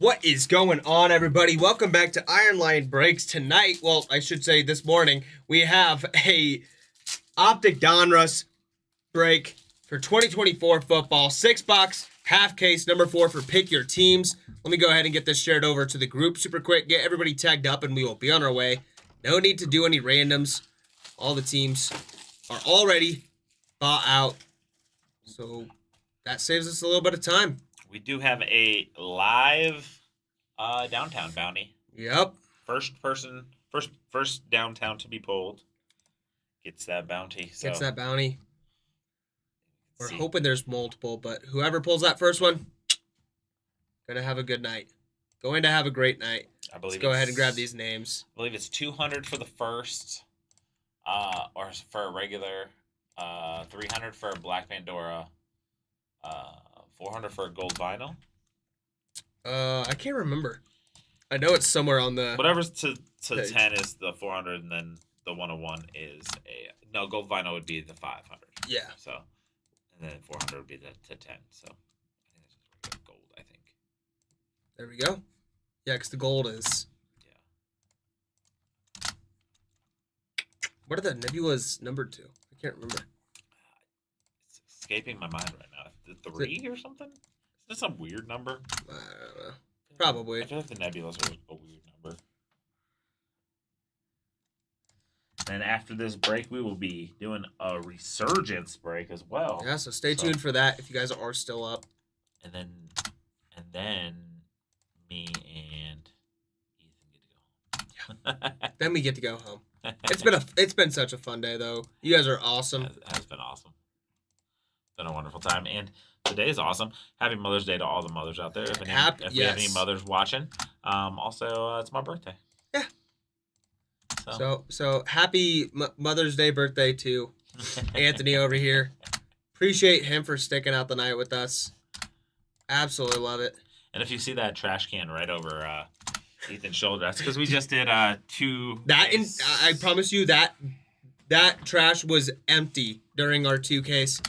What is going on, everybody? Welcome back to Iron Line Breaks. Tonight, well, I should say this morning, we have a Optic Donruss break for 2024 football. $6, half case, number 4 for pick your teams. Let me go ahead and get this shared over to the group super quick. Get everybody tagged up, and we will be on our way. No need to do any randoms. All the teams are already bought out, so that saves us a little bit of time. We do have a live downtown bounty. Yep. First downtown to be pulled gets that bounty. So Gets that bounty. We're hoping there's multiple, but whoever pulls that first one, gonna have a good night. Going to have a great night. Let's go ahead and grab these names. I believe it's 200 for the first, or for a regular, 300 for a Black Pandora, 400 for a gold vinyl. I can't remember. I know it's somewhere on the whatever's to page. 10 is the 400, and then the 101 is gold vinyl would be the 500. Yeah. So, and then 400 would be the to 10. So, I think that's just gold. I think. There we go. Yeah, because the gold is. Yeah. What are the nebulas numbered to? I can't remember. It's escaping my mind right now. The 3 or something? Is that some weird number? I don't know. Probably. I feel like the nebulas are a weird number. And after this break, we will be doing a resurgence break as well. Yeah, so stay tuned for that if you guys are still up. And then me and Ethan get to go home. Yeah. Then we get to go home. It's been such a fun day though. You guys are awesome. It has been awesome. Been a wonderful time, and today is awesome. Happy Mother's Day to all the mothers out there. If we have any mothers watching, also it's my birthday. Yeah. So happy Mother's Day birthday to Anthony over here. Appreciate him for sticking out the night with us. Absolutely love it. And if you see that trash can right over Ethan's shoulder, that's because we just did two. I promise you that trash was empty during our 2-case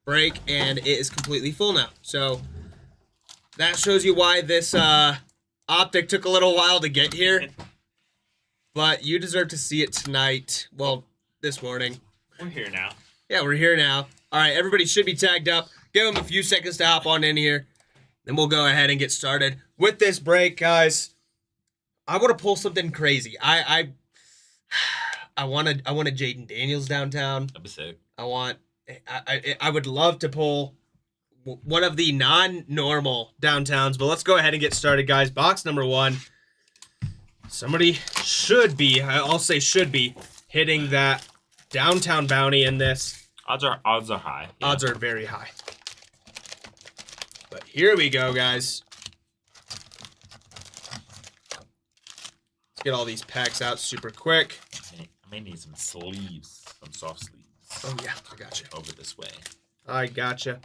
break, and it is completely full now. So that shows you why this optic took a little while to get here. But you deserve to see it tonight. Well, this morning. We're here now. Yeah, we're here now. All right, everybody should be tagged up. Give them a few seconds to hop on in here. Then we'll go ahead and get started with this break, guys. I want to pull something crazy. I want a Jaden Daniels downtown. That'd be sick. I would love to pull one of the non-normal downtowns, but let's go ahead and get started, guys. Box number 1. Somebody should be, I'll say should be, hitting that downtown bounty in this. Odds are high. Yeah. Odds are very high. But here we go, guys. Let's get all these packs out super quick. I may need some sleeves, some soft sleeves. Oh, yeah, I gotcha. Over this way. I gotcha.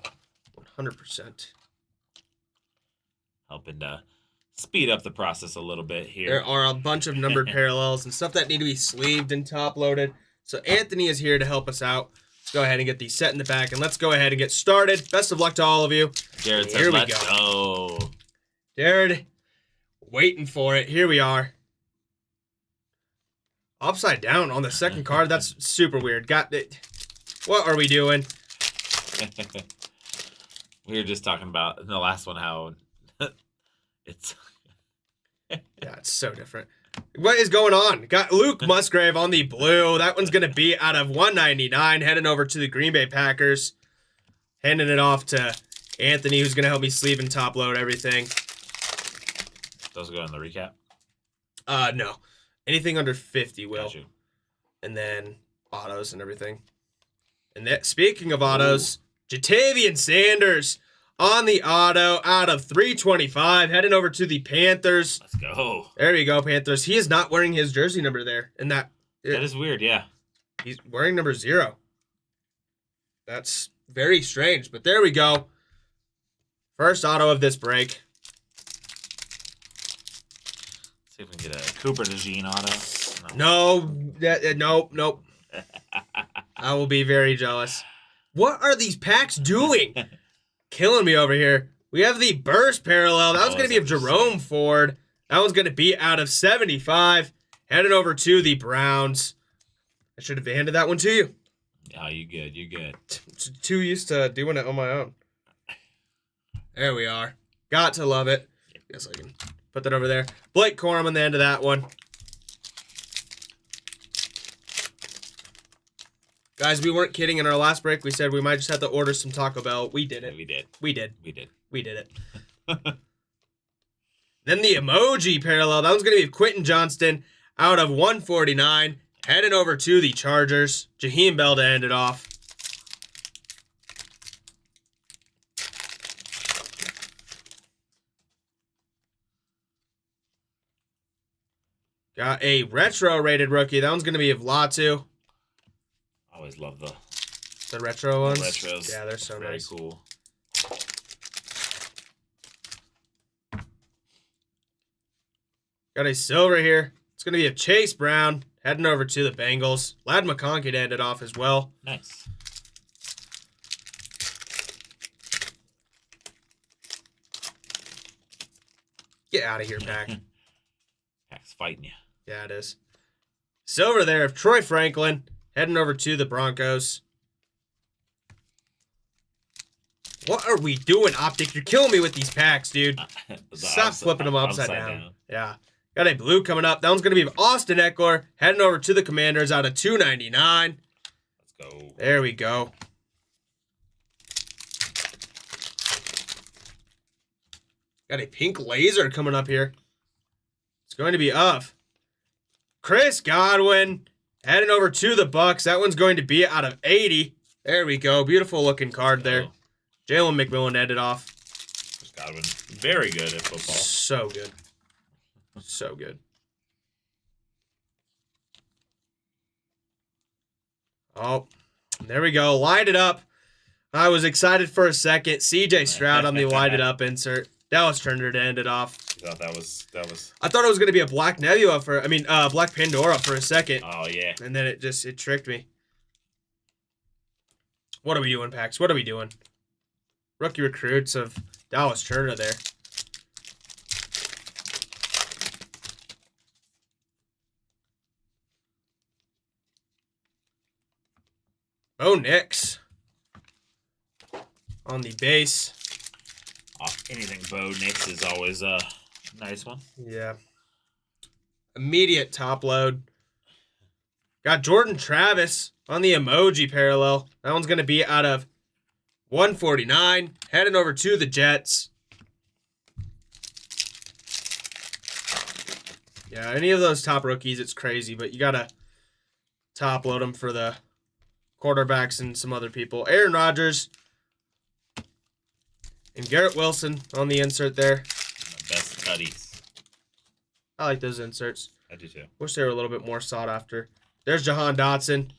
100%. Helping to speed up the process a little bit here. There are a bunch of numbered parallels and stuff that need to be sleeved and top loaded. So Anthony is here to help us out. Let's go ahead and get these set in the back, and let's go ahead and get started. Best of luck to all of you. Jared says, let's go. Jared, waiting for it. Here we are. Upside down on the second card. That's super weird. Got it. What are we doing? We were just talking about in the last one how it's yeah, it's so different. What is going on? Got Luke Musgrave on the blue. That one's gonna be out of 199, heading over to the Green Bay Packers. Handing it off to Anthony, who's gonna help me sleeve and top load everything. Those go in the recap? No. Anything under 50 will. Got you. And then autos and everything. And that, speaking of autos, Jatavian Sanders on the auto out of 325, heading over to the Panthers. Let's go. There you go, Panthers. He is not wearing his jersey number there. And that is weird, yeah. He's wearing number 0. That's very strange, but there we go. First auto of this break. See if we can get a Cooper DeJean auto. Nope. I will be very jealous. What are these packs doing? Killing me over here. We have the burst parallel. That one's going to be of Jerome Ford. That one's going to be out of 75. Headed over to the Browns. I should have handed that one to you. Oh, you good. You good. Too used to doing it on my own. There we are. Got to love it. Guess I can put that over there. Blake Corum on the end of that one. Guys, we weren't kidding. In our last break, we said we might just have to order some Taco Bell. We did it. We did. We did. We did. We did it. Then the emoji parallel. That one's going to be Quentin Johnston out of 149. Heading over to the Chargers. Jaheim Bell to end it off. Got a retro rated rookie. That one's going to be of Latu. I always love the retro ones. Retros. Yeah, they're so very nice. Cool. Got a silver here. It's going to be a Chase Brown. Heading over to the Bengals. Lad McConkey to end it off as well. Nice. Get out of here, Pack. Pack's fighting you. Yeah, it is. Silver there of Troy Franklin. Heading over to the Broncos. What are we doing, Optic? You're killing me with these packs, dude. Stop flipping them upside down. Yeah. Got a blue coming up. That one's going to be Austin Eckler. Heading over to the Commanders out of 299. Let's go. There we go. Got a pink laser coming up here. It's going to be of Chris Godwin. Heading over to the Bucks. That one's going to be out of 80. There we go. Beautiful looking card there. Jalen McMillan ended off. Chris Godwin, very good at football. So good. So good. Oh, there we go. Lined it up. I was excited for a second. CJ Stroud on the light it up insert. Dallas Turner to end it off. I thought that was. I thought it was going to be a Black Nebula Black Pandora for a second. Oh yeah. And then it tricked me. What are we doing, Pax? What are we doing? Rookie recruits of Dallas Turner there. Bo Nix on the base. Anything Bo Nix is always a nice one. Yeah. Immediate top load. Got Jordan Travis on the emoji parallel. That one's going to be out of 149. Heading over to the Jets. Yeah, any of those top rookies, it's crazy, but you got to top load them for the quarterbacks and some other people. Aaron Rodgers and Garrett Wilson on the insert there. The best cutties. I like those inserts. I do too. Wish they were a little bit more sought after. There's Jahan Dotson.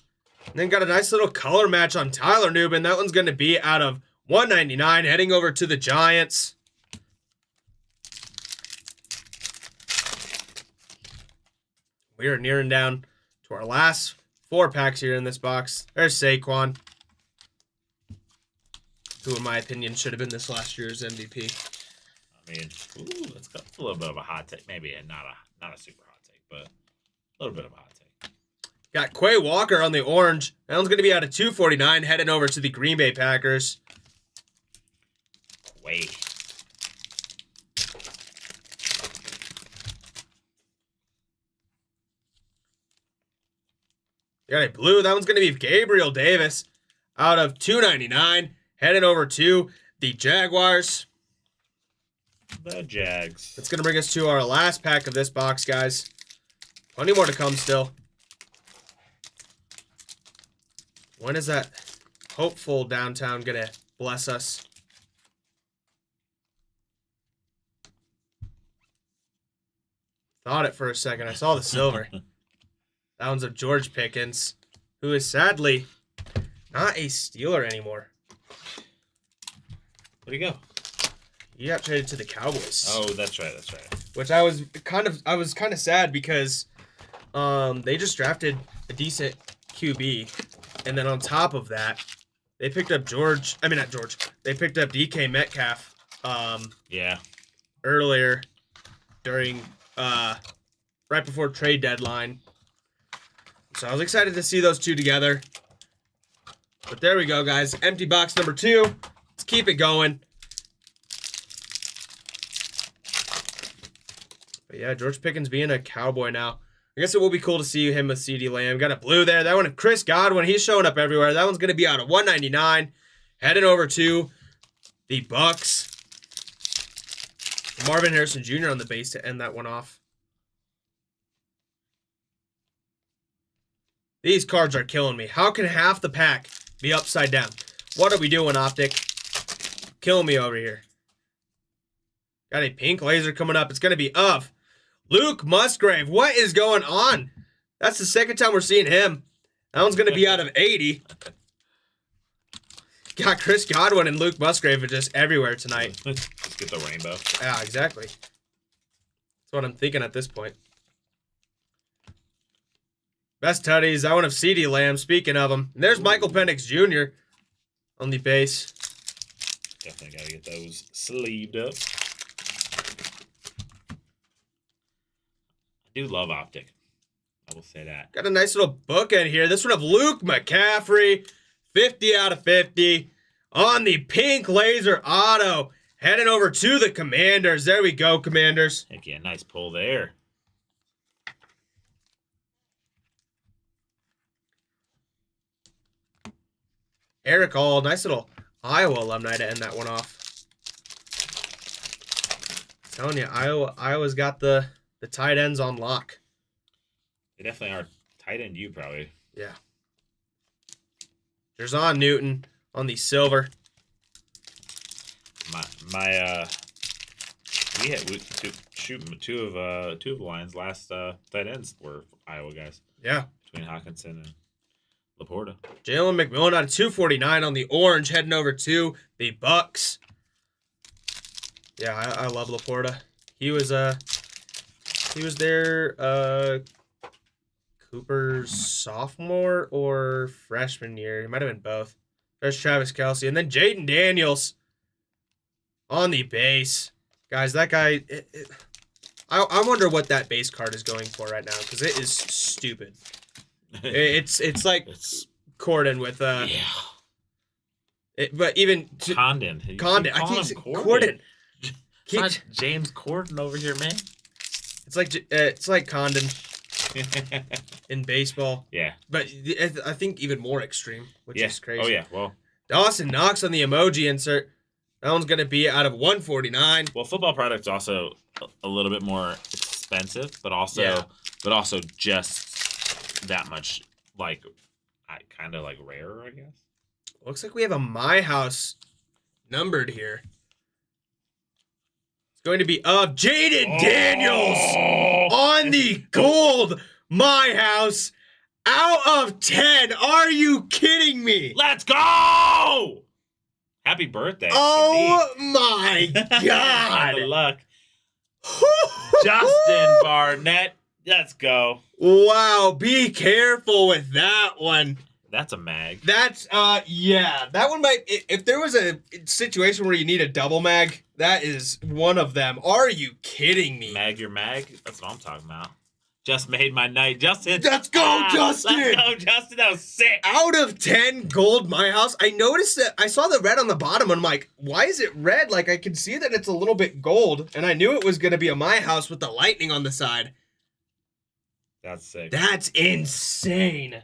And then got a nice little color match on Tyler Nubin. That one's going to be out of 199, heading over to the Giants. We are nearing down to our last 4 packs here in this box. There's Saquon, who in my opinion should have been this last year's MVP. I mean, it's a little bit of a hot take. Maybe not a super hot take, but a little bit of a hot take. Got Quay Walker on the orange. That one's going to be out of 249, heading over to the Green Bay Packers. Quay. You got a blue. That one's going to be Gabriel Davis out of 299, heading over to the Jaguars. The Jags. That's going to bring us to our last pack of this box, guys. Plenty more to come still. When is that hopeful downtown going to bless us? Thought it for a second. I saw the silver. That one's of George Pickens, who is sadly not a Steeler anymore. Where'd he go? He got traded to the Cowboys. Oh, that's right. Which I was kind of sad because they just drafted a decent QB, and then on top of that, they picked up They picked up DK Metcalf Yeah. Earlier during right before trade deadline. So I was excited to see those two together. But there we go, guys. Empty box number 2. Let's keep it going. But yeah, George Pickens being a Cowboy now. I guess it will be cool to see him with CeeDee Lamb. Got a blue there. That one of Chris Godwin. He's showing up everywhere. That one's going to be out of 199. Heading over to the Bucks. Marvin Harrison Jr. on the base to end that one off. These cards are killing me. How can half the pack be upside down? What are we doing, Optic? Killing me over here. Got a pink laser coming up. It's going to be of Luke Musgrave. What is going on? That's the second time we're seeing him. That one's going to be out of 80. Got Chris Godwin and Luke Musgrave are just everywhere tonight. Let's get the rainbow. Yeah, exactly. That's what I'm thinking at this point. Best tutties. I want to CeeDee Lamb. Speaking of them, and there's Michael Penix Jr. on the base. Definitely got to get those sleeved up. I do love Optic. I will say that. Got a nice little bookend here. This one of Luke McCaffrey. 50 out of 50 on the pink laser auto. Heading over to the Commanders. There we go, Commanders. Heck yeah, nice pull there. Eric All, nice little Iowa alumni to end that one off. I'm telling you, Iowa's got the tight ends on lock. They definitely are. Tight end you probably. Yeah. There's on Newton on the silver. We had two of the lines last tight ends were Iowa guys. Yeah. Between Hawkinson and Laporta. Jalen McMillan on 249 on the orange, heading over to the Bucks. Yeah, I love Laporta. He was there Cooper's sophomore or freshman year. It might have been both. There's Travis Kelce. And then Jaden Daniels on the base. Guys, that guy... I wonder what that base card is going for right now, because it is stupid. It's like Corden with... yeah. But even... Condon. Condon. I keep saying Corden. It's not James Corden over here, man. It's like Condon in baseball. Yeah. But I think even more extreme, which is crazy. Oh, yeah. Well, Dawson Knox on the emoji insert. That one's going to be out of 149. Well, football product's also a little bit more expensive, but also just that much, like, kind of like rarer, I guess. Looks like we have a My House numbered here. It's going to be of Jaden Daniels on the gold My House out of 10. Are you kidding me? Let's go! Happy birthday. Oh my God. Good luck. Justin Barnett. Let's go. Wow, be careful with that one. That's a mag. That's, yeah. That one might, if there was a situation where you need a double mag, that is one of them. Are you kidding me? Mag your mag? That's what I'm talking about. Just made my night. Justin. Let's go, Justin. Let's go, Justin. That was sick. Out of 10 gold My House. I noticed that I saw the red on the bottom. I'm like, why is it red? Like, I can see that it's a little bit gold. And I knew it was going to be a My House with the lightning on the side. That's sick. That's insane.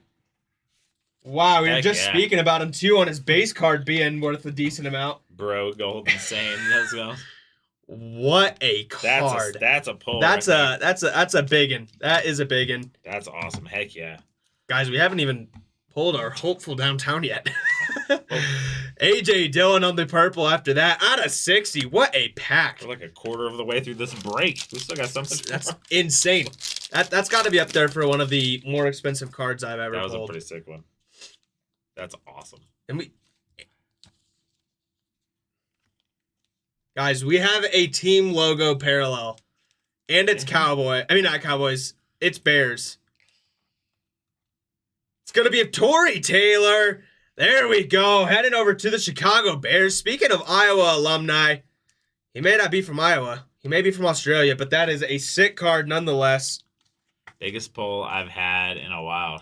Wow, we were just yeah. speaking about him, too, on his base card being worth a decent amount. Bro, gold insane. Let's go. What a card. That's a pull. That's a biggin. That is a biggin. That's awesome. Heck yeah. Guys, we haven't even pulled our hopeful downtown yet. AJ Dillon on the purple after that. Out of 60. What a pack. We're like a quarter of the way through this break. We still got something. That's insane. That's got to be up there for one of the more expensive cards I've ever pulled. That was a pretty sick one. That's awesome. And guys, we have a team logo parallel. And it's Cowboy. I mean, not Cowboys. It's Bears. It's going to be a Torrey Taylor. There we go. Heading over to the Chicago Bears. Speaking of Iowa alumni, He may not be from Iowa. He may be from Australia, but that is a sick card nonetheless. Biggest pull I've had in a while.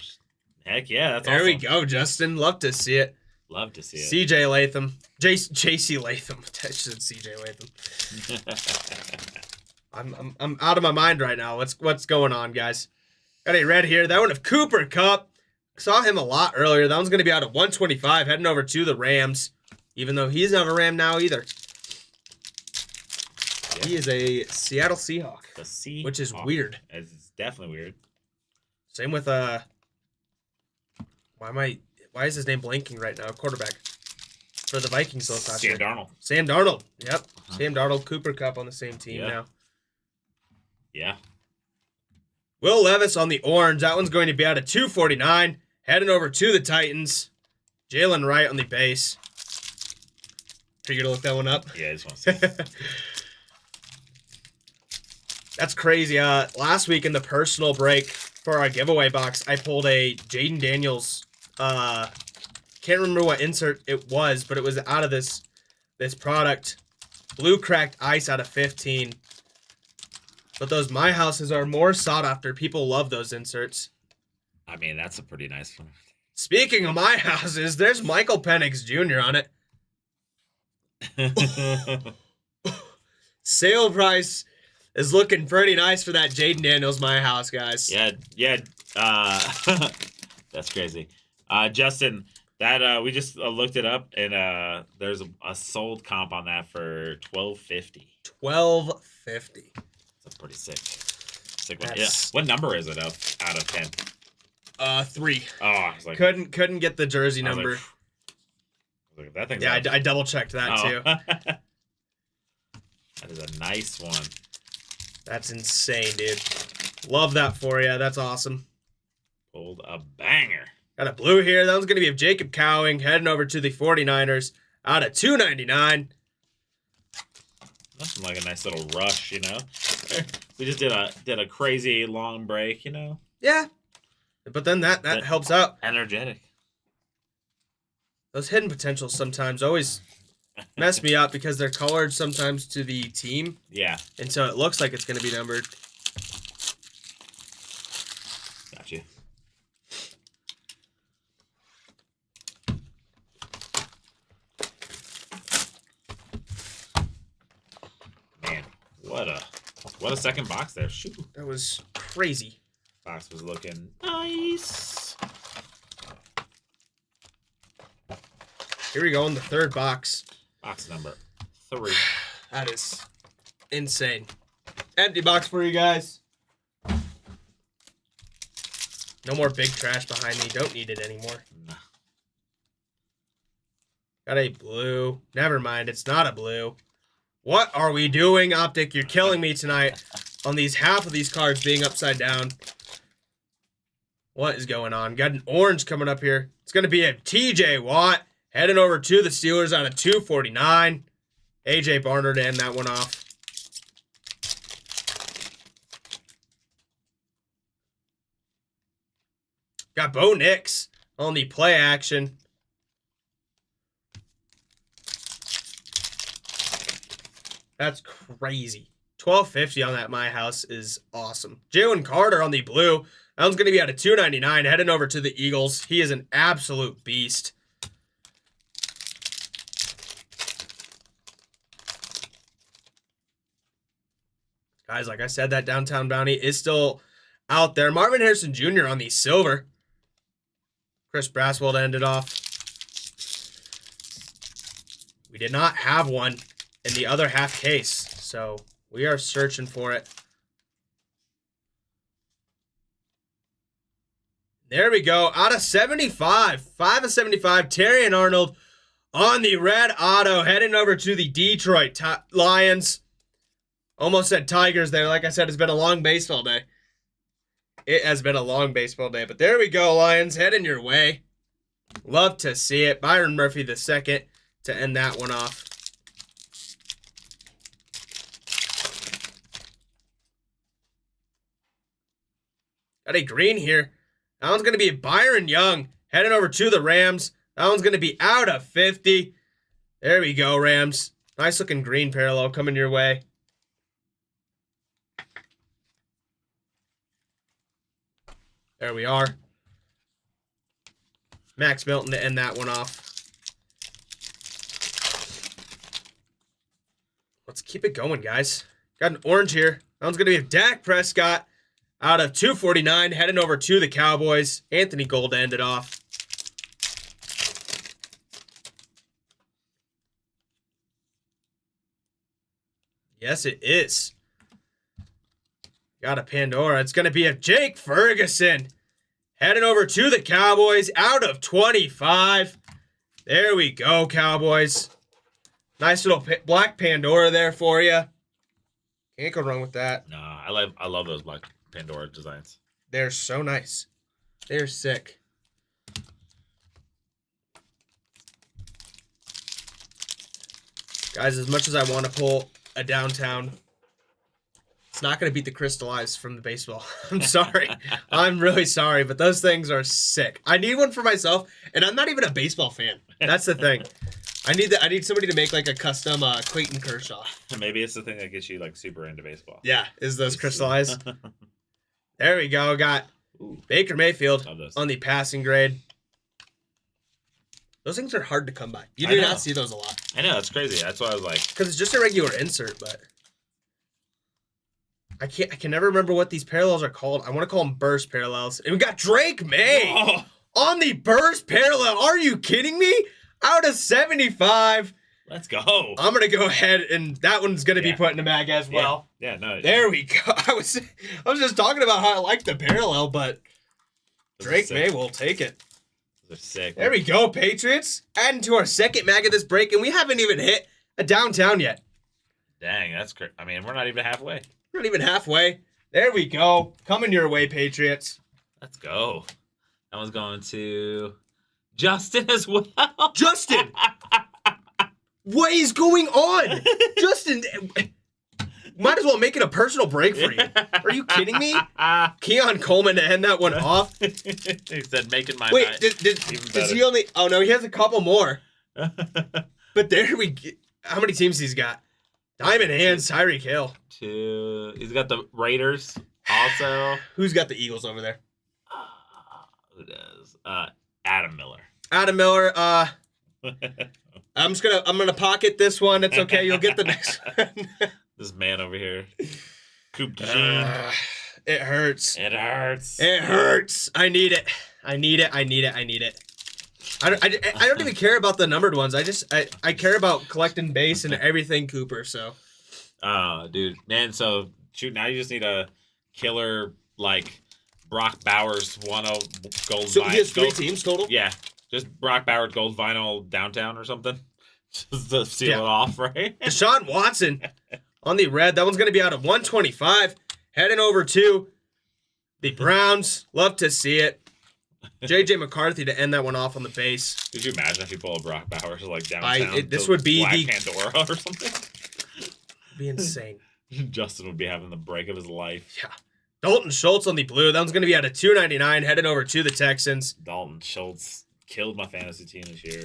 Heck yeah, that's there awesome. we go, Justin. Love to see it. Love to see it. CJ Latham. JC Latham. I said CJ Latham. I'm out of my mind right now. What's going on, guys? Got a red here. That one of Cooper Kupp. Saw him a lot earlier. That one's going to be out at 125, heading over to the Rams. Even though he's not a Ram now either. Yeah. He is a Seattle Seahawk. The Seahawk. Which is weird. It's definitely weird. Same with why is his name blanking right now? Quarterback for the Vikings last year. Darnold. Sam Darnold. Yep. Sam Darnold, Cooper Kupp on the same team now. Yeah. Will Levis on the orange. That one's going to be out at 249. Heading over to the Titans. Jalen Wright on the base. Are you going to look that one up? Yeah, I just want to see it. That's crazy. Last week in the personal break for our giveaway box, I pulled a Jaden Daniels. Can't remember what insert it was, but it was out of this product. Blue cracked ice out of 15. But those My Houses are more sought after. People love those inserts. I mean, that's a pretty nice one. Speaking of My Houses, there's Michael Penix Jr. on it. Sale price is looking pretty nice for that Jaden Daniels My House, guys. Yeah. That's crazy. Justin, that we just looked it up, and there's a sold comp on that for $12.50. $12.50. That's pretty sick. Sick one. Yeah. What number is it out of 10? 3. Oh, I was like, couldn't get the jersey number. Like, that thing's yeah, I double checked that too. That is a nice one. That's insane, dude. Love that for you. That's awesome. Pulled a banger. Got a blue here. That one's going to be of Jacob Cowing heading over to the 49ers out of $2.99. Nothing like a nice little rush, you know. We just did a crazy long break, you know. Yeah, but then that helps out. Energetic. Those hidden potentials sometimes always mess me up because they're colored sometimes to the team. Yeah. And so it looks like it's going to be numbered. Got you. Man, what a second box there. Shoot. That was crazy. Box was looking nice. Here we go in the third box. Box number 3. That is insane. Empty box for you guys. No more big trash behind me. Don't need it anymore. Nah. Got a blue. Never mind. It's not a blue. What are we doing, Optic? You're killing me tonight on these half of these cards being upside down. What is going on? Got an orange coming up here. It's going to be a TJ Watt. Heading over to the Steelers out of 249. AJ Barner to end that one off. Got Bo Nix on the play action. That's crazy. $12.50 on that My House is awesome. Jalen Carter on the blue. That one's going to be out of $2.99. Heading over to the Eagles. He is an absolute beast. Guys, like I said, that Downtown Bounty is still out there. Marvin Harrison Jr. on the silver. Chris Braswell to end it off. We did not have one in the other half case, so we are searching for it. There we go. Out of 75. 5 of 75. Terry and Arnold on the red auto. Heading over to the Detroit Lions. Almost said Tigers there. Like I said, it's been a long baseball day. It has been a long baseball day. But there we go, Lions. Heading your way. Love to see it. Byron Murphy the second to end that one off. Got a green here. That one's going to be Byron Young. Heading over to the Rams. That one's going to be out of 50. There we go, Rams. Nice looking green parallel coming your way. There we are. Max Milton to end that one off. Let's keep it going, guys. Got an orange here. That one's going to be Dak Prescott out of 249, heading over to the Cowboys. Anthony Gold to end it off. Yes, it is. Got a Pandora. It's going to be a Jake Ferguson. Heading over to the Cowboys out of 25. There we go, Cowboys. Nice little black Pandora there for you. Can't go wrong with that. No, I love those black Pandora designs. They're so nice. They're sick. Guys, as much as I want to pull a downtown, it's not going to beat the crystallized from the baseball. I'm sorry. I'm really sorry, but those things are sick. I need one for myself, and I'm not even a baseball fan. That's the thing. I need somebody to make like a custom Clayton Kershaw. Maybe it's the thing that gets you like super into baseball. Yeah, is those crystallized. There we go. Got Baker Mayfield on the passing grade. Those things are hard to come by. You do not see those a lot. I know, it's crazy. That's why I was like, because it's just a regular insert, but I can never remember what these parallels are called. I want to call them burst parallels. And we got Drake May on the burst parallel. Are you kidding me? Out of 75. Let's go. I'm going to go ahead, and that one's going to be put in the bag as well. Yeah, no. There we go. I was just talking about how I like the parallel, but Drake May will take it. Those are sick. There we go, Patriots. Adding to our second mag of this break, and we haven't even hit a downtown yet. Dang, that's great. I mean, we're not even halfway. We're not even halfway. There we go. Coming your way, Patriots. Let's go. That one's going to Justin as well. Justin! What is going on? Justin, might as well make it a personal break for you. Are you kidding me? Keon Coleman to end that one off. He said, making my Wait, night. does he only... Oh, no, he has a couple more. But there we go. How many teams he's got? Diamond Hands, Tyreek Hill. He's got the Raiders also. Who's got the Eagles over there? Who does? Adam Miller. Adam Miller, I'm gonna pocket this one. It's okay. You'll get the next one. This man over here. Coop Jean. It hurts. It hurts. It hurts. I need it. I need it. I need it. I need it. I don't even care about the numbered ones. I care about collecting base and everything Cooper. So. Dude, man. So shoot, now you just need a killer like Brock Bowers 1-0 gold. So he has 3 teams total. Yeah. Just Brock Bowers gold vinyl downtown or something. Just to seal it off, right? Deshaun Watson on the red. That one's going to be out of 125. Heading over to the Browns. Love to see it. J.J. McCarthy to end that one off on the base. Could you imagine if you pull a Brock Bowers like downtown? This would be Black Pandora or something. It'd be insane. Justin would be having the break of his life. Yeah. Dalton Schultz on the blue. That one's going to be out of 299. Heading over to the Texans. Dalton Schultz killed my fantasy team this year.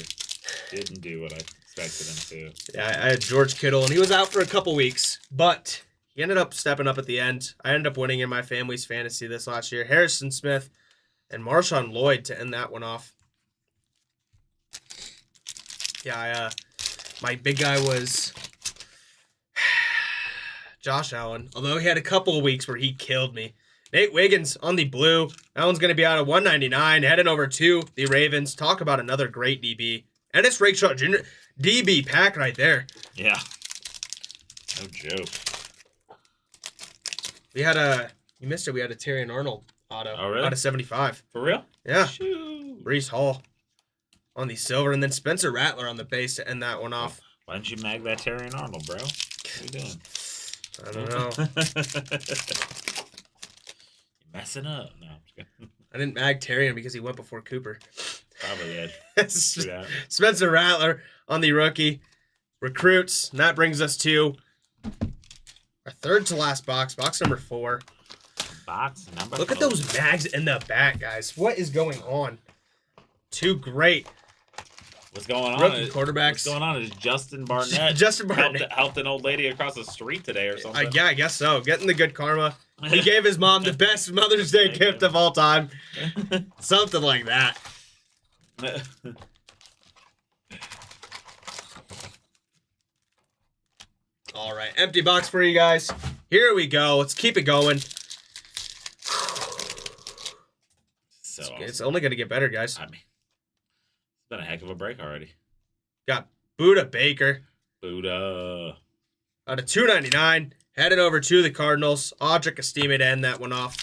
Didn't do what I expected him to. Yeah, I had George Kittle, and he was out for a couple weeks, but he ended up stepping up at the end. I ended up winning in my family's fantasy this last year. Harrison Smith and Marshawn Lloyd to end that one off. Yeah, my big guy was Josh Allen, although he had a couple of weeks where he killed me. Nate Wiggins on the blue. That one's going to be out of 199. Heading over to the Ravens. Talk about another great DB. And it's Rakestraw Jr. DB pack right there. Yeah. No joke. We had you missed it. We had a Terry and Arnold auto. Oh, really? Out of 75. For real? Yeah. Shoo. Brees Hall on the silver. And then Spencer Rattler on the base to end that one off. Why didn't you mag that Terry and Arnold, bro? What are you doing? I don't know. You're messing up. No, I'm just kidding. I didn't mag Terrian because he went before Cooper. Probably did. Spencer Rattler on the rookie. Recruits. And that brings us to our third to last box. Box number 4. Box number Look 4. at those mags in the back, guys. What is going on? Too great. What's going on? Rookie quarterbacks. What's going on is Justin Barnett. Justin Barnett helped an old lady across the street today or something. Yeah, I guess so. Getting the good karma. He gave his mom the best Mother's Day gift of all time. Something like that. All right, empty box for you guys. Here we go. Let's keep it going. So it's only going to get better, guys. I mean, it's been a heck of a break already. Got Buda Baker. Buda. Out of $2.99. Headed over to the Cardinals. Audric Estime to end that one off.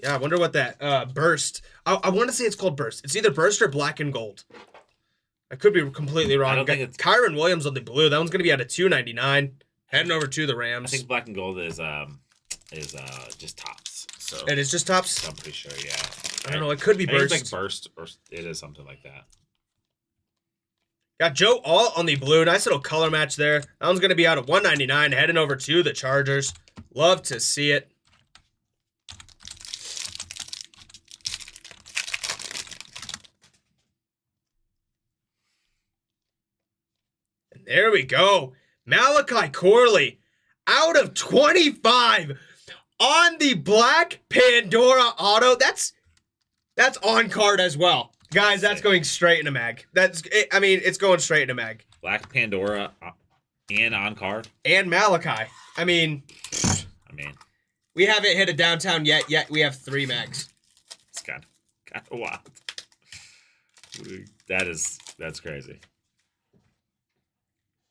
Yeah, I wonder what that burst. I want to say it's called burst. It's either burst or black and gold. I could be completely wrong. I don't think it's Kyron Williams on the blue. That one's going to be out of $2.99. Heading over to the Rams. I think black and gold is just tops. So it is just tops? I'm pretty sure, yeah. I don't know. It could be burst. It's like burst, or it is something like that. Got Joe Alt on the blue. Nice little color match there. That one's going to be out of $1.99. Heading over to the Chargers. Love to see it. And there we go. Malachi Corley out of 25 on the Black Pandora auto. That's on card as well. Guys, that's going straight in a mag. It's going straight in a mag. Black Pandora and on card. And Malachi. I mean, we haven't hit a downtown yet we have 3 mags. It's kind of wild. That's crazy.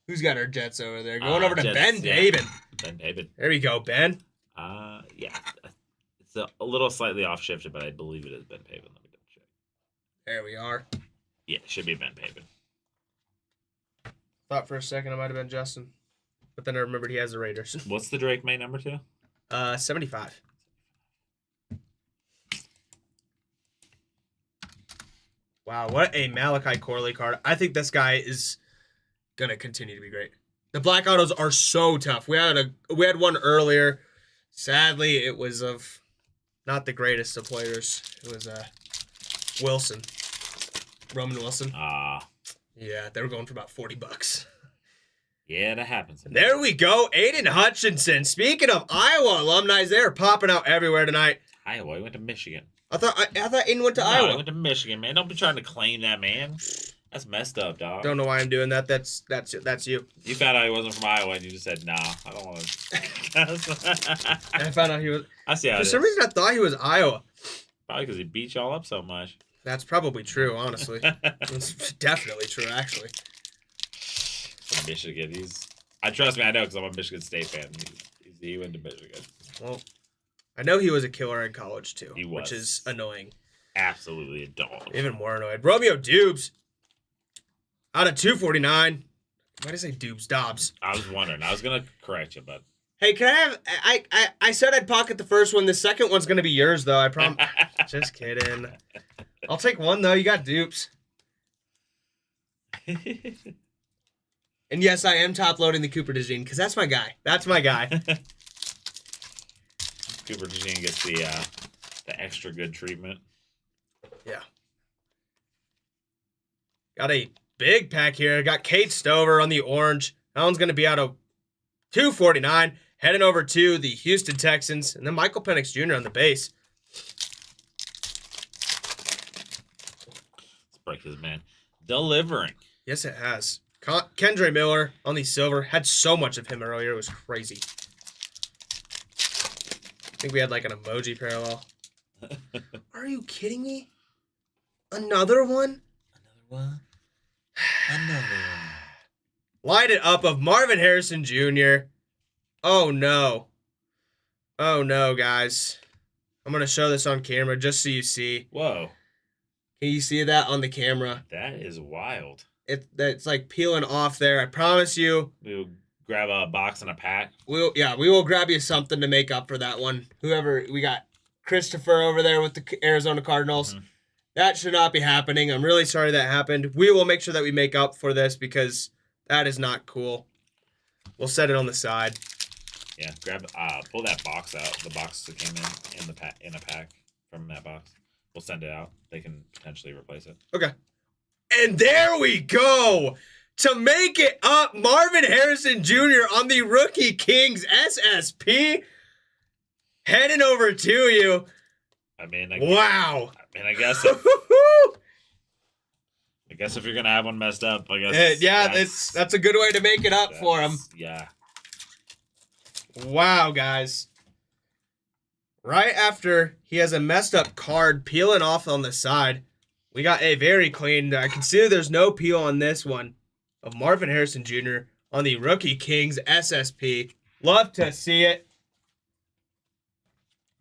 Who's got our Jets over there? Going over to Jets, Ben Daben. Ben Daben. There we go, Ben. Yeah. It's a little slightly off shifted, but I believe it is Ben Daben. Let me double check. There we are. Yeah, it should be Ben Daben. Thought for a second it might have been Justin. But then I remembered he has the Raiders. What's the Drake May number 2? 75. Wow, what a Malachi Corley card. I think this guy is going to continue to be great. The black autos are so tough. We had one earlier. Sadly, it was of not the greatest of players. It was Wilson. Roman Wilson. Yeah, they were going for about $40. Yeah, that happens. There we go. Aiden Hutchinson. Speaking of Iowa alumni, they're popping out everywhere tonight. Iowa, he went to Michigan. I thought Aiden went to Iowa. He went to Michigan, man. Don't be trying to claim that, man. That's messed up, dog. Don't know why I'm doing that. That's you. You found out he wasn't from Iowa, and you just said, "Nah, I don't want to." I found out he was. I see how. For some reason, I thought he was Iowa. Probably because he beat y'all up so much. That's probably true, honestly. It's definitely true, actually. From Michigan, I trust me, I know because I'm a Michigan State fan. He went to Michigan. Well, I know he was a killer in college too. He was, which is annoying. Absolutely a dog. Even more annoyed. Romeo Dubes. Out of $2.49. Why did I say Dubes? Dobbs. I was wondering. I was gonna correct you, but hey, can I have? I said I'd pocket the first one. The second one's gonna be yours, though. I promise. Just kidding. I'll take one though. You got Dupes. And yes, I am top loading the Cooper DeJean because that's my guy. That's my guy. Cooper DeJean gets the extra good treatment. Yeah. Got a big pack here. Got Kate Stover on the orange. That one's going to be out of $2.49. Heading over to the Houston Texans. And then Michael Penix Jr. on the base. This break is, man, delivering. Yes, it has. Kendre Miller on the silver. Had so much of him earlier. It was crazy. I think we had like an emoji parallel. Are you kidding me? Another one? Another one. Light it up of Marvin Harrison Jr. Oh, no. Oh, no, guys. I'm going to show this on camera just so you see. Whoa. Can you see that on the camera? That is wild. It's like peeling off there. I promise you. We'll grab a box and a pack. We will grab you something to make up for that one. Whoever, we got Christopher over there with the Arizona Cardinals. Mm-hmm. That should not be happening. I'm really sorry that happened. We will make sure that we make up for this because that is not cool. We'll set it on the side. Yeah, pull that box out. The box that came in a pack from that box. we'll send it out. They can potentially replace it. Okay. And there we go. To make it up, Marvin Harrison Jr. on the Rookie Kings SSP. Heading over to you. I mean, wow. I guess if you're gonna have one messed up, I guess. Yeah, that's a good way to make it up for him. Yeah. Wow, guys. Right after he has a messed up card peeling off on the side, we got a very clean. I can see there's no peel on this one of Marvin Harrison Jr. on the Rookie Kings SSP. Love to see it.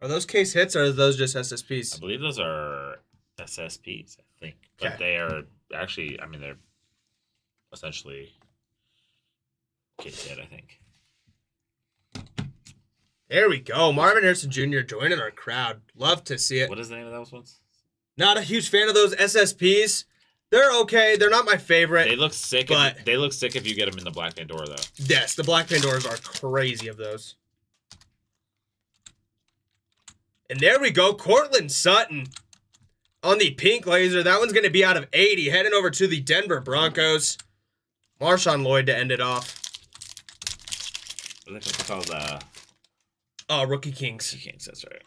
Are those case hits or are those just SSPs? I believe those are SSPs, I think. But they are actually, I mean, they're essentially case hit, I think. There we go. Marvin Harrison Jr. joining our crowd. Love to see it. What is the name of those ones? Not a huge fan of those SSPs. They're okay. They're not my favorite. They look sick. But they look sick if you get them in the Black Pandora, though. Yes, the Black Pandoras are crazy of those. And there we go. Cortland Sutton on the pink laser. That one's going to be out of 80. Heading over to the Denver Broncos. Marshawn Lloyd to end it off. I think it's called Rookie Kings. Rookie Kings, that's right.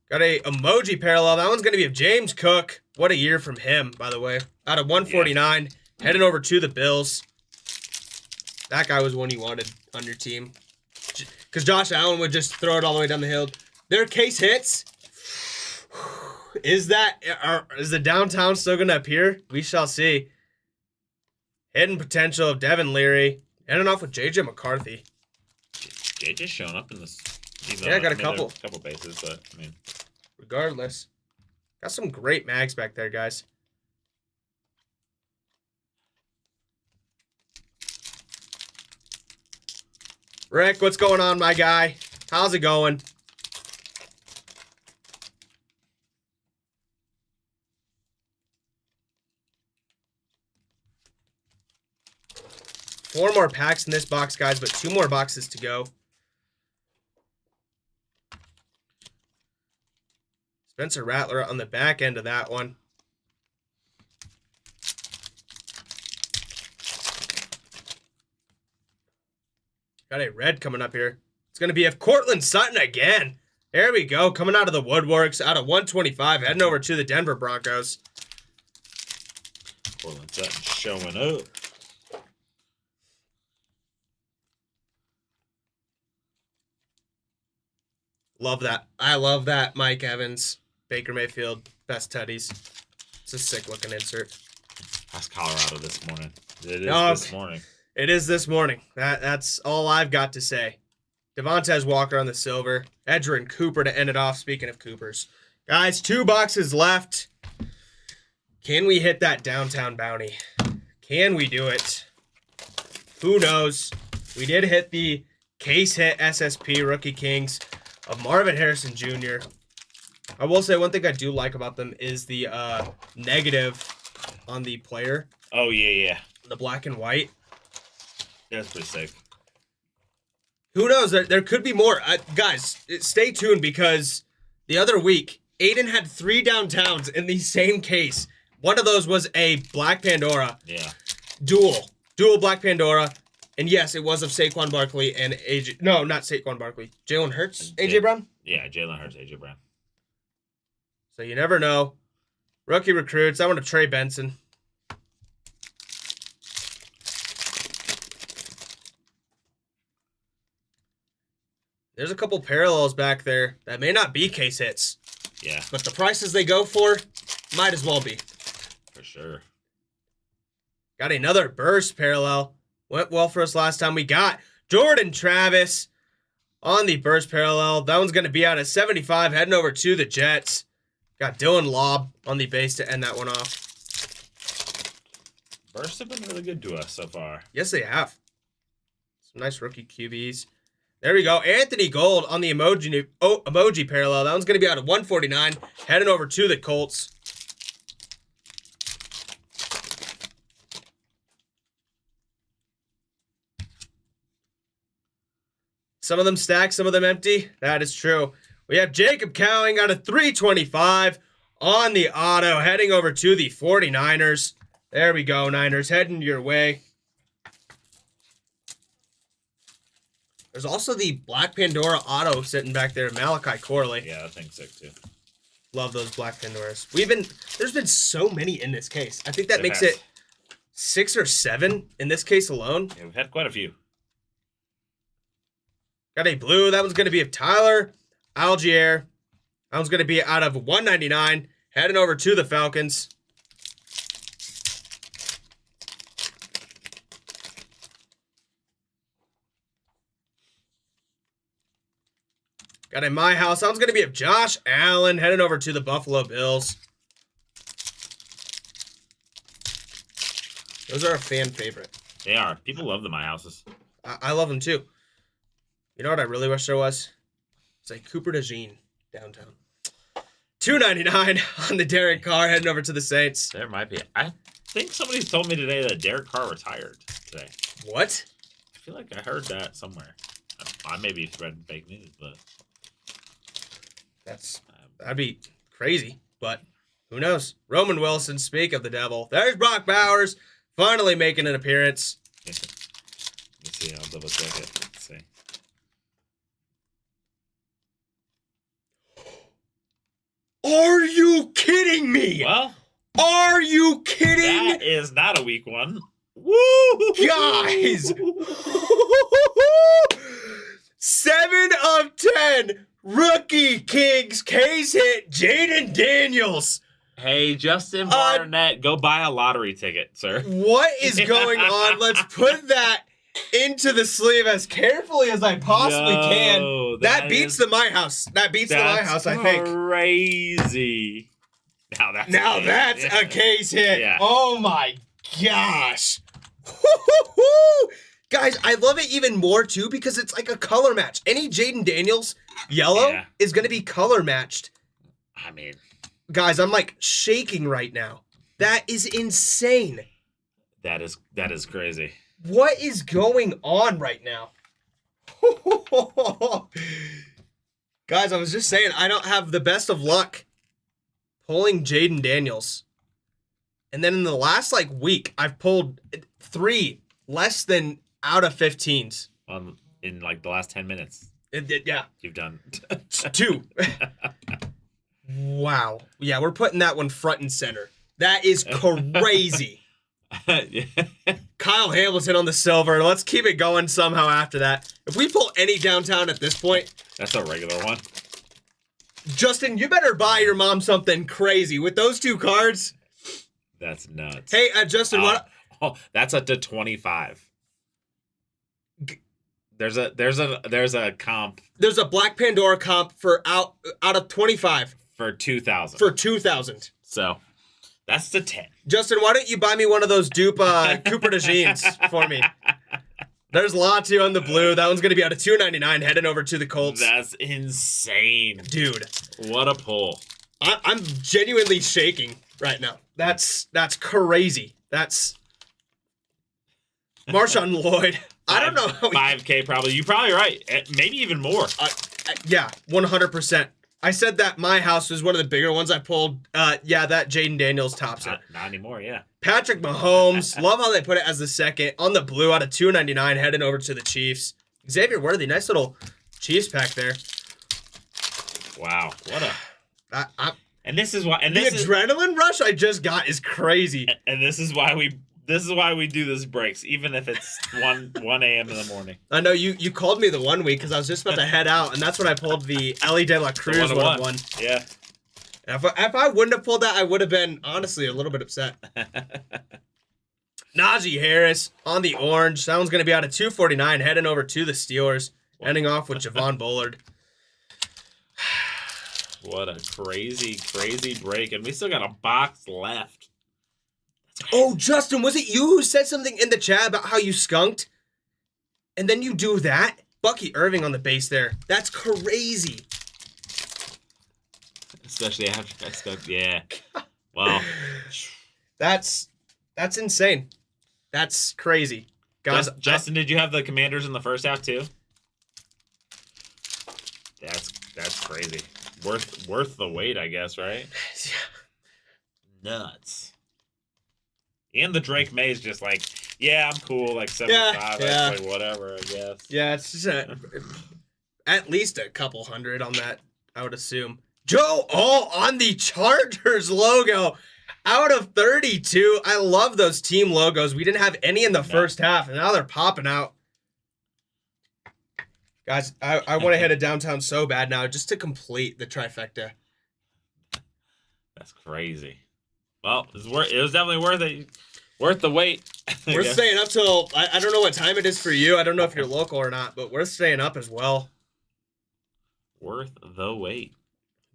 Got a emoji parallel. That one's going to be of James Cook. What a year from him, by the way. Out of 149. Yeah. Heading over to the Bills. That guy was one you wanted on your team. Because Josh Allen would just throw it all the way down the hill. Their case hits. Is the downtown still going to appear? We shall see. Hidden potential of Devin Leary. Ending off with J.J. McCarthy. JJ's showing up in this. Yeah, I got a couple bases, but I mean, regardless, got some great mags back there, guys. Rick, what's going on, my guy? How's it going? Four more packs in this box, guys, but 2 more boxes to go. Spencer Rattler on the back end of that one. Got a red coming up here. It's going to be of Cortland Sutton again. There we go. Coming out of the woodworks. Out of 125. Heading over to the Denver Broncos. Cortland Sutton showing up. Love that. I love that. Mike Evans. Baker Mayfield. Best Teddies. It's a sick looking insert. That's Colorado this morning. It is this morning. It is this morning. That's all I've got to say. Devontae Walker on the silver. Edgerrin Cooper to end it off. Speaking of Coopers. Guys, 2 boxes left. Can we hit that downtown bounty? Can we do it? Who knows? We did hit the case hit SSP Rookie Kings of Marvin Harrison Jr. I will say one thing I do like about them is the negative on the player. Oh, yeah. The black and white. That's pretty sick. Who knows? There could be more. Guys, stay tuned because the other week, Aiden had 3 downtowns in the same case. One of those was a Black Pandora. Yeah. Dual Black Pandora. And yes, it was of Saquon Barkley and AJ. No, not Saquon Barkley. Jalen Hurts, AJ Brown? Yeah, Jalen Hurts, AJ Brown. So you never know. Rookie recruits. I want to Trey Benson. There's a couple parallels back there that may not be case hits. Yeah. But the prices they go for might as well be. For sure. Got another burst parallel. Went well for us last time. We got Jordan Travis on the burst parallel. That one's going to be out at 75, heading over to the Jets. Got Dylan Lobb on the base to end that one off. Bursts have been really good to us so far. Yes, they have. Some nice rookie QBs. There we go. Anthony Gold on the emoji parallel. That one's going to be out of 149. Heading over to the Colts. Some of them stacked, some of them empty. That is true. We have Jacob Cowing out of 325 on the auto, heading over to the 49ers. There we go, Niners, heading your way. There's also the Black Pandora auto sitting back there, Malachi Corley. Yeah, that thing's sick too. Love those Black Pandoras. There's been so many in this case. I think that makes it 6 or 7 in this case alone. Yeah, we've had quite a few. Got a blue. That one's going to be of Tyler Algier. That one's going to be out of 199, heading over to the Falcons. Got a My House. That one's going to be of Josh Allen, heading over to the Buffalo Bills. Those are a fan favorite. They are. People love the My Houses. I love them too. You know what I really wish there was? It's like Cooper DeJean downtown. $2.99 on the Derek Carr, heading over to the Saints. There might be. I think somebody told me today that Derek Carr retired today. What? I feel like I heard that somewhere. I may be spreading fake news, but that'd be crazy. But who knows? Roman Wilson, speak of the devil. There's Brock Bowers, finally making an appearance. Let me see. I'll double check it. Let's see. Are you kidding me? Well, are you kidding? That is not a weak one. Woo! Guys! 7 of 10 rookie Kings case hit Jaden Daniels. Hey, Justin Barnett, go buy a lottery ticket, sir. What is going on? Let's put that into the sleeve as carefully as I possibly can. That beats the My House. That beats the My House, I think. Crazy. Now that's a case hit. Yeah. Oh my gosh. Guys, I love it even more too because it's like a color match. Any Jaden Daniels yellow is going to be color matched. I mean, guys, I'm like shaking right now. That is insane. That is crazy. What is going on right now? Guys, I was just saying, I don't have the best of luck pulling Jaden Daniels. And then in the last week, I've pulled 3 less than out of 15s. In the last 10 minutes. Yeah. You've done 2. Wow. Yeah, we're putting that one front and center. That is crazy. Kyle Hamilton on the silver. Let's keep it going somehow after that. If we pull any downtown at this point. That's a regular one. Justin, you better buy your mom something crazy. With those 2 cards. That's nuts. Hey, Justin, what? Oh, that's up to 25. There's a comp. There's a Black Pandora comp for out of 25. For 2,000. For 2,000. So, that's the 10. Justin, why don't you buy me one of those dupe Cooper DeJeans for me? There's Latu on the blue. That one's going to be out of $2.99 heading over to the Colts. That's insane. Dude. What a pull. I'm genuinely shaking right now. That's crazy. That's Marshawn Lloyd. I don't know. 5K probably. You're probably right. Maybe even more. Yeah, 100%. I said that My House was one of the bigger ones I pulled. Yeah, that Jaden Daniels tops it. Not anymore, yeah. Patrick Mahomes. Love how they put it as the second. On the blue out of $2.99 heading over to the Chiefs. Xavier Worthy. Nice little Chiefs pack there. Wow. What a... and this is why... And the adrenaline rush I just got is crazy. And this is why we do this breaks, even if it's 1 a.m. in the morning. I know you called me the one week because I was just about to head out, and that's when I pulled the Ellie De La Cruz 101. Yeah. And if I wouldn't have pulled that, I would have been, honestly, a little bit upset. Najee Harris on the orange. That one's going to be out of $2.49, heading over to the Steelers, ending off with Javon Bullard. What a crazy, crazy break. And we still got a box left. Oh, Justin, was it you who said something in the chat about how you skunked? And then you do that? Bucky Irving on the base there. That's crazy. Especially after I skunked. Yeah. Wow. That's insane. That's crazy. Guys, Justin, did you have the Commanders in the first half too? That's crazy. Worth the wait, I guess, right? Nuts. And the Drake May is just like, yeah, I'm cool, like 75. Yeah. Like whatever, I guess. Yeah, it's just at least a couple hundred on that, I would assume. Joe, on the Chargers logo. Out of 32. I love those team logos. We didn't have any in the first half, and now they're popping out. Guys, I want to hit a downtown so bad now just to complete the trifecta. That's crazy. Well, it was definitely worth it. Worth the wait. We're staying up till, I don't know what time it is for you. I don't know if you're local or not, but we're staying up as well. Worth the wait.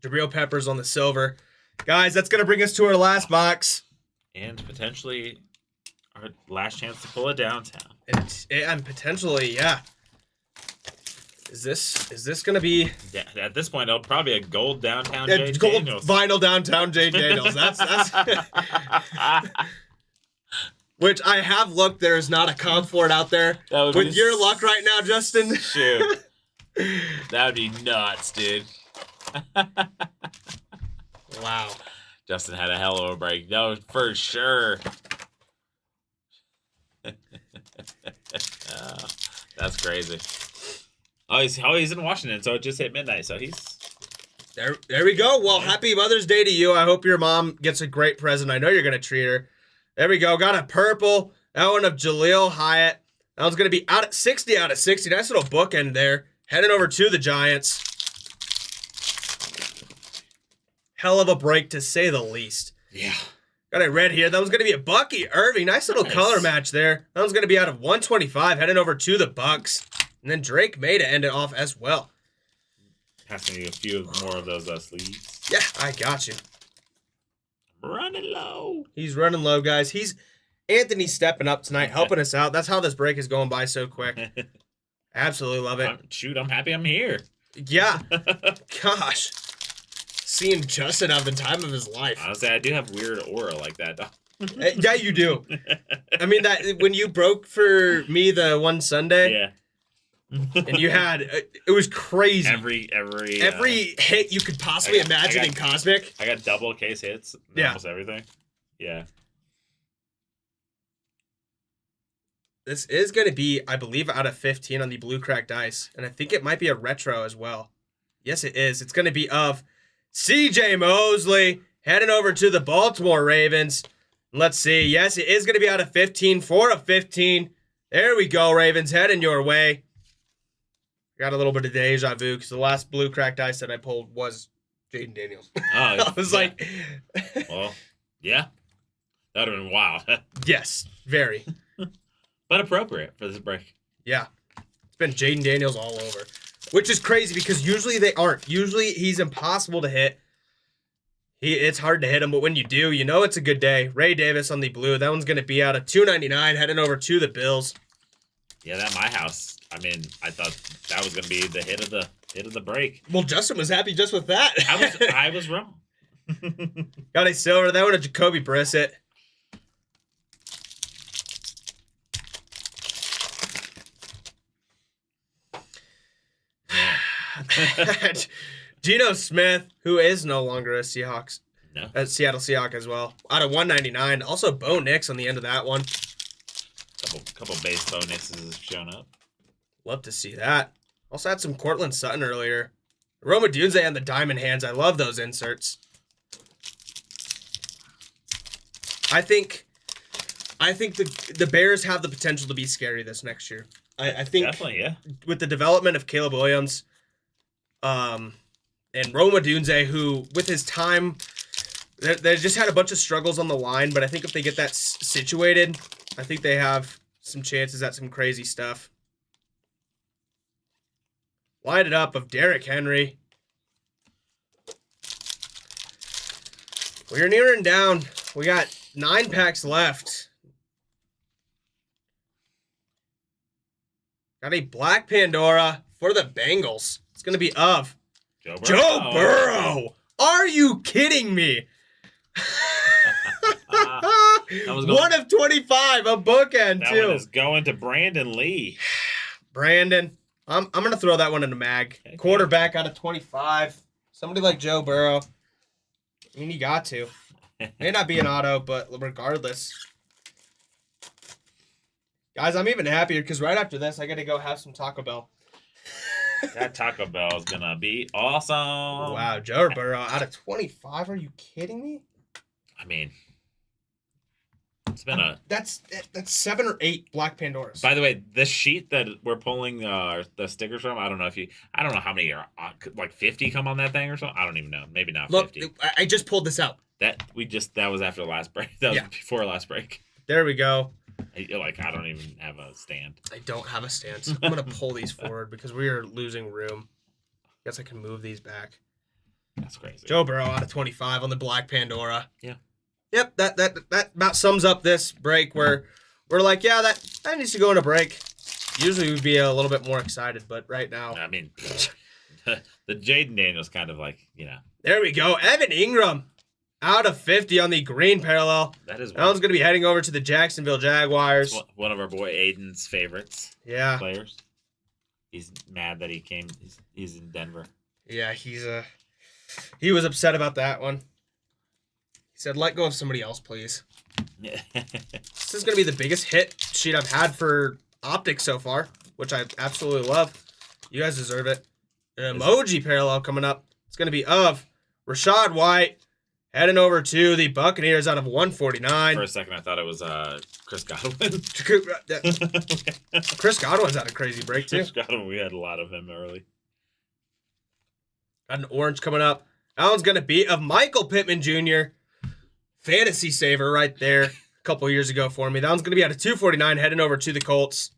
Jabril Peppers on the silver. Guys, that's going to bring us to our last box. And potentially our last chance to pull it downtown. And potentially, yeah. Is this going to be... Yeah, at this point, it'll probably be a gold downtown Jay Daniels. Gold vinyl downtown Jay Daniels. That's which I have looked. There is not a comp for it out there. With your luck right now, Justin. Shoot. That would be nuts, dude. Wow. Justin had a hell of a break. No, for sure. That's crazy. Oh, he's in Washington, so it just hit midnight. So he's there. We go. Well, happy Mother's Day to you. I hope your mom gets a great present. I know you're gonna treat her. There we go. Got a purple. That one of Jaleel Hyatt. That one's gonna be out at 60 out of 60. Nice little bookend there. Heading over to the Giants. Hell of a break, to say the least. Yeah. Got a red here. That was going to be a Bucky Irving. Nice little color match there. That one's going to be out of 125, heading over to the Bucks. And then Drake May to end it off as well. Passing you a few more of those sleeves. Yeah, I got you. Running low. He's running low, guys. Anthony's stepping up tonight, helping us out. That's how this break is going by so quick. Absolutely love it. I'm happy I'm here. Yeah. Gosh. Seeing Justin have the time of his life. Honestly, I do have weird aura like that, though. Yeah, you do. I mean, that when you broke for me the one Sunday. Yeah. And you had, it was crazy. Every hit you could possibly imagine in Cosmic. I got double case hits. Almost everything. Yeah. This is going to be, I believe, out of 15 on the Blue Crack Dice. And I think it might be a retro as well. Yes, it is. It's going to be of CJ Mosley heading over to the Baltimore Ravens. Let's see. Yes, it is going to be out of 15. 4 of 15. There we go, Ravens. Heading your way. Got a little bit of deja vu because the last Blue Crack Dice that I pulled was Jaden Daniels. Oh, I was like... Well, yeah. That would have been wild. Yes, very. But appropriate for this break. Yeah. It's been Jaden Daniels all over. Which is crazy because usually they aren't. Usually he's impossible to hit. It's hard to hit him, but when you do, you know it's a good day. Ray Davis on the blue. That one's going to be out of $2.99, heading over to the Bills. Yeah, that My House. I mean, I thought that was going to be the hit of the break. Well, Justin was happy just with that. I was wrong. Got a silver. That one of Jacoby Brissett. Geno Smith, who is no longer a Seahawks, Seattle Seahawk as well, out of 199. Also, Bo Nix on the end of that one. Couple base Bo Nixes have shown up. Love to see that. Also had some Cortland Sutton earlier. Roma Dunze and the diamond hands. I love those inserts. I think the Bears have the potential to be scary this next year. I think definitely, yeah. With the development of Caleb Williams, and Roma Dunze, who with his time, they just had a bunch of struggles on the line. But I think if they get that situated, I think they have some chances at some crazy stuff. Light it up of Derrick Henry. We're nearing down. We got 9 packs left. Got a Black Pandora for the Bengals. It's going to be of Joe Burrow. Are you kidding me? 1 of 25, a bookend, that too. That one is going to Brandon Lee. Brandon. I'm going to throw that one in the mag. Okay, quarterback out of 25. Somebody like Joe Burrow. I mean, you got to. May not be an auto, but regardless. Guys, I'm even happier because right after this, I got to go have some Taco Bell. That Taco Bell is going to be awesome. Wow, Joe Burrow out of 25. Are you kidding me? I mean, it's been that's 7 or 8 Black Pandoras. By the way, this sheet that we're pulling the stickers from, I don't know how many are like 50 come on that thing or something. I don't even know. Maybe not 50. Look, I just pulled this out. That was after the last break. That was before last break. There we go. I don't even have a stand. I don't have a stand. So I'm gonna pull these forward because we are losing room. Guess I can move these back. That's crazy. Joe Burrow out of 25 on the Black Pandora. Yeah. Yep, that about sums up this break where we're like, yeah, that needs to go in a break. Usually we'd be a little bit more excited, but right now. I mean, the Jaden Daniels kind of like, There we go. Evan Ingram out of 50 on the green parallel. That is. That one's going to be heading over to the Jacksonville Jaguars. One of our boy Aiden's favorites. Yeah. Players. He's mad that he came. He's in Denver. Yeah, he was upset about that one. He said, let go of somebody else, please. This is going to be the biggest hit sheet I've had for Optic so far, which I absolutely love. You guys deserve it. An emoji parallel coming up. It's going to be of Rachaad White heading over to the Buccaneers out of 149. For a second, I thought it was Chris Godwin. Chris Godwin's had a crazy break, too. Chris Godwin, we had a lot of him early. Got an orange coming up. That one's going to be of Michael Pittman Jr., fantasy saver right there a couple years ago for me. That one's going to be out of 249 heading over to the Colts.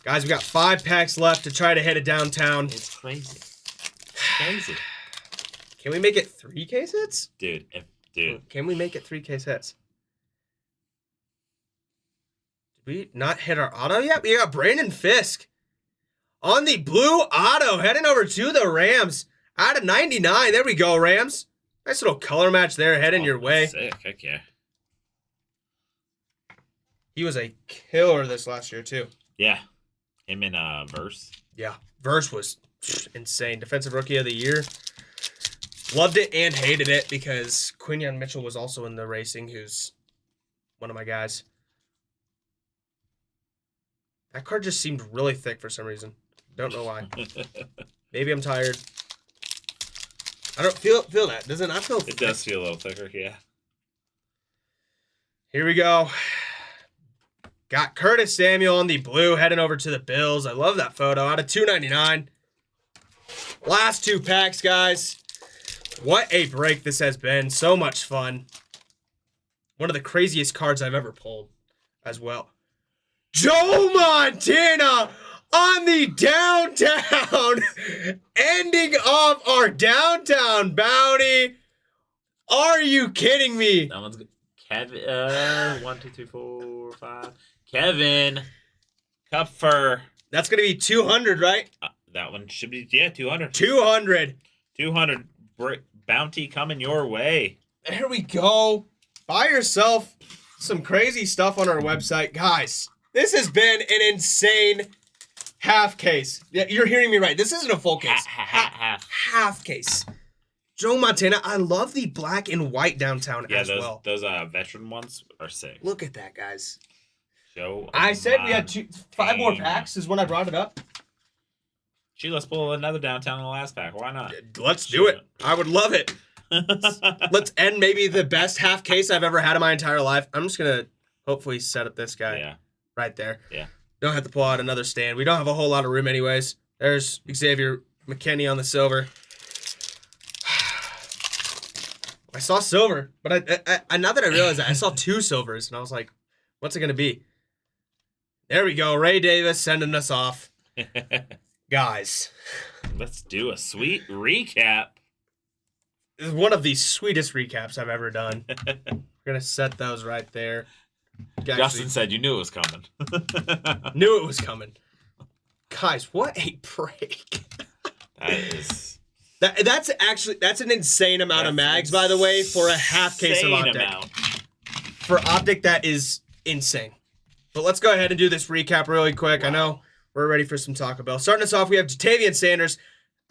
Guys, we got 5 packs left to try to hit it downtown. It's crazy. Crazy. Can we make it 3 case hits? Dude. Can we make it 3 case hits? Did we not hit our auto yet? We got Brandon Fisk on the blue auto heading over to the Rams out of 99. There we go, Rams. Nice little color match there heading your way. Sick. Heck yeah. He was a killer this last year, too. Yeah. Him in Verse. Yeah. Verse was insane. Defensive Rookie of the Year. Loved it and hated it because Quinyon Mitchell was also in the racing, who's one of my guys. That card just seemed really thick for some reason. Don't know why. Maybe I'm tired. I don't feel that. Does it not feel thick? It does feel a little thicker, yeah. Here we go. Got Curtis Samuel on the blue heading over to the Bills. I love that photo. Out of 299. Last 2 packs, guys. What a break this has been. So much fun. One of the craziest cards I've ever pulled as well. Joe Montana on the downtown. Ending off our downtown bounty. Are you kidding me? That one's good. Kevin. 1, 2, 3, 4, 5. Kevin. Kupfer. That's going to be 200, right? That one should be, 200. 200. 200 bounty coming your way. There we go. Buy yourself some crazy stuff on our website. Guys, this has been an insane half case. Yeah, you're hearing me right. This isn't a full case. Half case. Joe Montana. I love the black and white downtown as well. Those veteran ones are sick. Look at that, guys. Joe. I said we had 5 more packs is when I brought it up. Gee, let's pull another downtown in the last pack. Why not? Let's do it. I would love it. Let's end maybe the best half case I've ever had in my entire life. I'm just going to hopefully set up this guy right there. Yeah. Don't have to pull out another stand. We don't have a whole lot of room anyways. There's Xavier McKinney on the silver. I saw silver, but I now that I realize that, I saw 2 silvers, and I was like, what's it going to be? There we go. Ray Davis sending us off. Guys. Let's do a sweet recap. This is one of the sweetest recaps I've ever done. We're going to set those right there. Justin said you knew it was coming. Knew it was coming. Guys, what a break. That's an insane amount of mags, by the way, for a half case of Optic. For Optic, that is insane. But let's go ahead and do this recap really quick. Wow. I know we're ready for some Taco Bell. Starting us off, we have Jatavian Sanders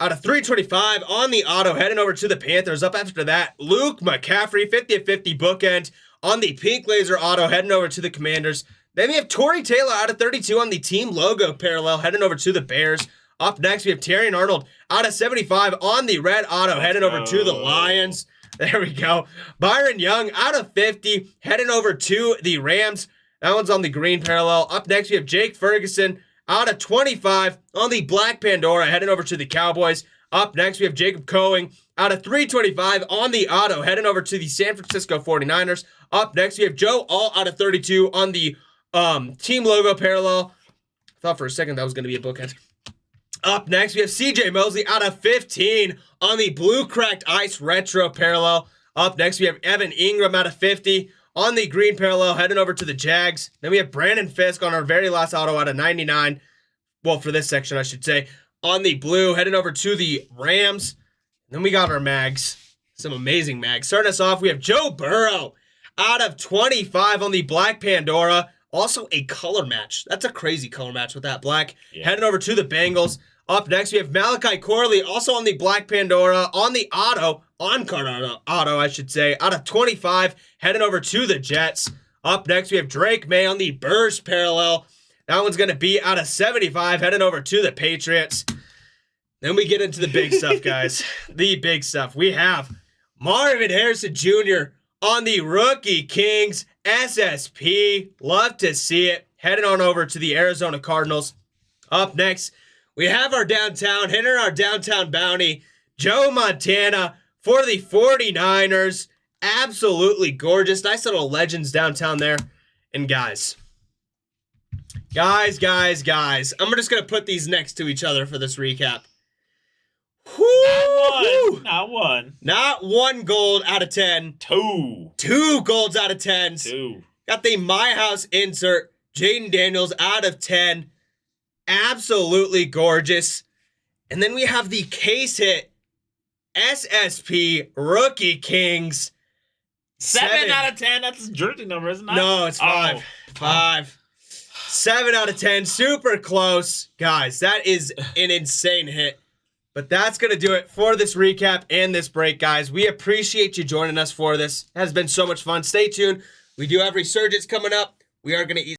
out of 325 on the auto, heading over to the Panthers. Up after that, Luke McCaffrey, 50/50 bookend on the pink laser auto, heading over to the Commanders. Then we have Torrey Taylor out of 32 on the team logo parallel, heading over to the Bears. Up next, we have Terrion Arnold out of 75 on the red auto, heading over to the Lions. There we go. Byron Young out of 50, heading over to the Rams. That one's on the green parallel. Up next, we have Jake Ferguson out of 25 on the black Pandora, heading over to the Cowboys. Up next, we have Jacob Coing out of 325 on the auto, heading over to the San Francisco 49ers. Up next, we have Joe Alt out of 32 on the team logo parallel. I thought for a second that was going to be a bookend. Up next, we have CJ Mosley out of 15 on the blue cracked ice retro parallel. Up next, we have Evan Ingram out of 50 on the green parallel, heading over to the Jags. Then we have Brandon Fisk on our very last auto out of 99. Well, for this section, I should say. On the blue, heading over to the Rams. Then we got our mags. Some amazing mags. Starting us off, we have Joe Burrow out of 25 on the black Pandora. Also a color match. That's a crazy color match with that black. Yeah. Heading over to the Bengals. Up next, we have Malachi Corley, also on the black Pandora, on the auto, on-card auto, I should say, out of 25, heading over to the Jets. Up next, we have Drake May on the burst parallel. That one's going to be out of 75, heading over to the Patriots. Then we get into the big stuff, guys. The big stuff. We have Marvin Harrison Jr. on the Rookie Kings SSP. Love to see it. Heading on over to the Arizona Cardinals. Up next, we have our downtown, hitting our downtown bounty, Joe Montana for the 49ers. Absolutely gorgeous. Nice little legends downtown there. And guys, I'm just going to put these next to each other for this recap. Not one gold out of 10. Two golds out of 10s. Got the My House insert, Jaden Daniels out of 10. Absolutely gorgeous. And then we have the case hit SSP Rookie Kings. 7 out of 10. That's a jersey number, isn't it? No, it's 5. Oh. 5. 7 out of 10. Super close. Guys, that is an insane hit. But that's going to do it for this recap and this break, guys. We appreciate you joining us for this. It has been so much fun. Stay tuned. We do have Resurgence coming up. We are going to eat